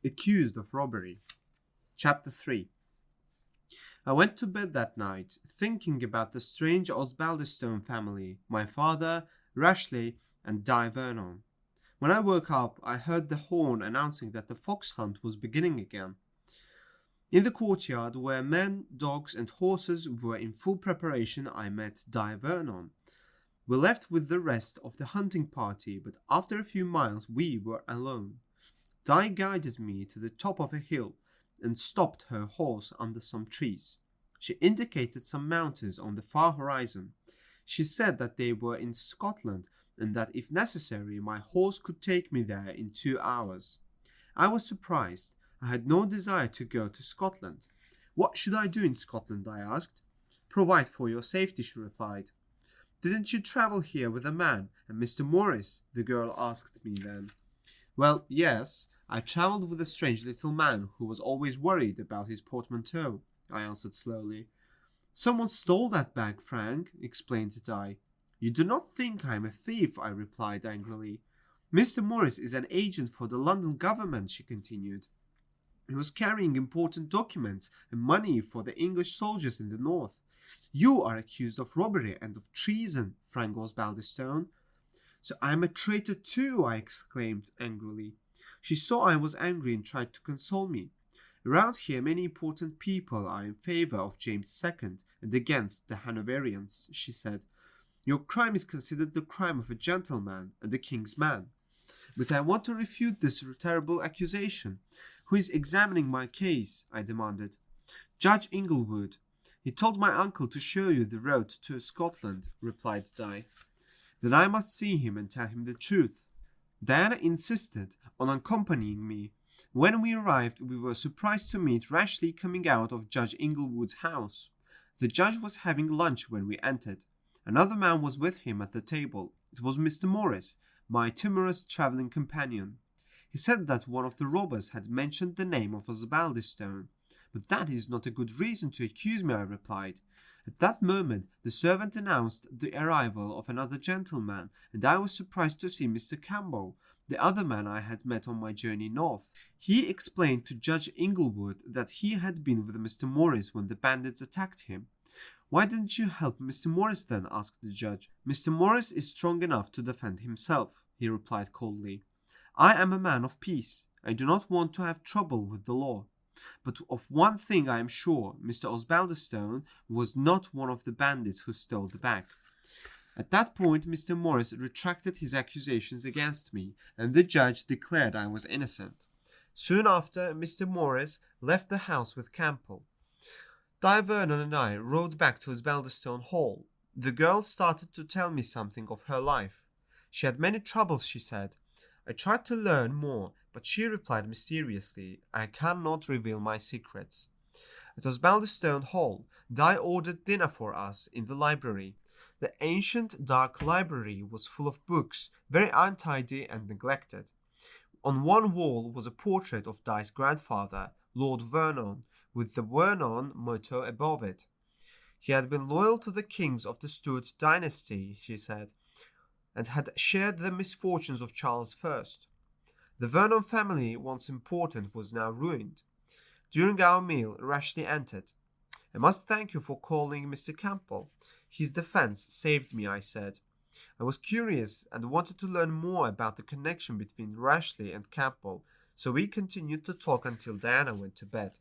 Accused of robbery. Chapter 3. I went to bed that night, thinking about the strange Osbaldistone family, my father, Rashleigh, and Di Vernon. When I woke up, I heard the horn announcing that the fox hunt was beginning again. In the courtyard, where men, dogs, and horses were in full preparation, I met Di Vernon. We left with the rest of the hunting party, but after a few miles we were alone. Di guided me to the top of a hill and stopped her horse under some trees. She indicated some mountains on the far horizon. She said that they were in Scotland and that if necessary my horse could take me there in 2 hours. I was surprised. I had no desire to go to Scotland. What should I do in Scotland? I asked. Provide for your safety, she replied. Didn't you travel here with a man and Mr. Morris? The girl asked me then. Well, yes, I travelled with a strange little man who was always worried about his portmanteau, I answered slowly. Someone stole that bag, Frank, explained Di. You do not think I am a thief, I replied angrily. Mr. Morris is an agent for the London government, she continued. He was carrying important documents and money for the English soldiers in the north. You are accused of robbery and of treason, Frank Osbaldistone. So I am a traitor too, I exclaimed angrily. She saw I was angry and tried to console me. Around here many important people are in favour of James II and against the Hanoverians, she said. Your crime is considered the crime of a gentleman and a king's man. But I want to refute this terrible accusation. Who is examining my case? I demanded. Judge Inglewood. He told my uncle to show you the road to Scotland, replied Di. Then I must see him and tell him the truth. Diana insisted on accompanying me. When we arrived, we were surprised to meet Rashleigh coming out of Judge Inglewood's house. The judge was having lunch when we entered. Another man was with him at the table. It was Mr. Morris, my timorous travelling companion. He said that one of the robbers had mentioned the name of Osbaldistone. But that is not a good reason to accuse me, I replied. At that moment, the servant announced the arrival of another gentleman, and I was surprised to see Mr. Campbell, the other man I had met on my journey north. He explained to Judge Inglewood that he had been with Mr. Morris when the bandits attacked him. Why didn't you help Mr. Morris then? Asked the judge. Mr. Morris is strong enough to defend himself, he replied coldly. I am a man of peace. I do not want to have trouble with the law. But of one thing I am sure, Mr. Osbaldistone was not one of the bandits who stole the bag. At that point, Mr. Morris retracted his accusations against me, and the judge declared I was innocent. Soon after, Mr. Morris left the house with Campbell. Di Vernon and I rode back to Osbaldistone Hall. The girl started to tell me something of her life. She had many troubles, she said. I tried to learn more, but she replied mysteriously, I cannot reveal my secrets. At Osbaldistone Hall, Di ordered dinner for us in the library. The ancient, dark library was full of books, very untidy and neglected. On one wall was a portrait of Di's grandfather, Lord Vernon, with the Vernon motto above it. He had been loyal to the kings of the Stuart dynasty, she said, and had shared the misfortunes of Charles I. The Vernon family, once important, was now ruined. During our meal, Rashleigh entered. I must thank you for calling Mr. Campbell. His defence saved me, I said. I was curious and wanted to learn more about the connection between Rashleigh and Campbell, so we continued to talk until Diana went to bed.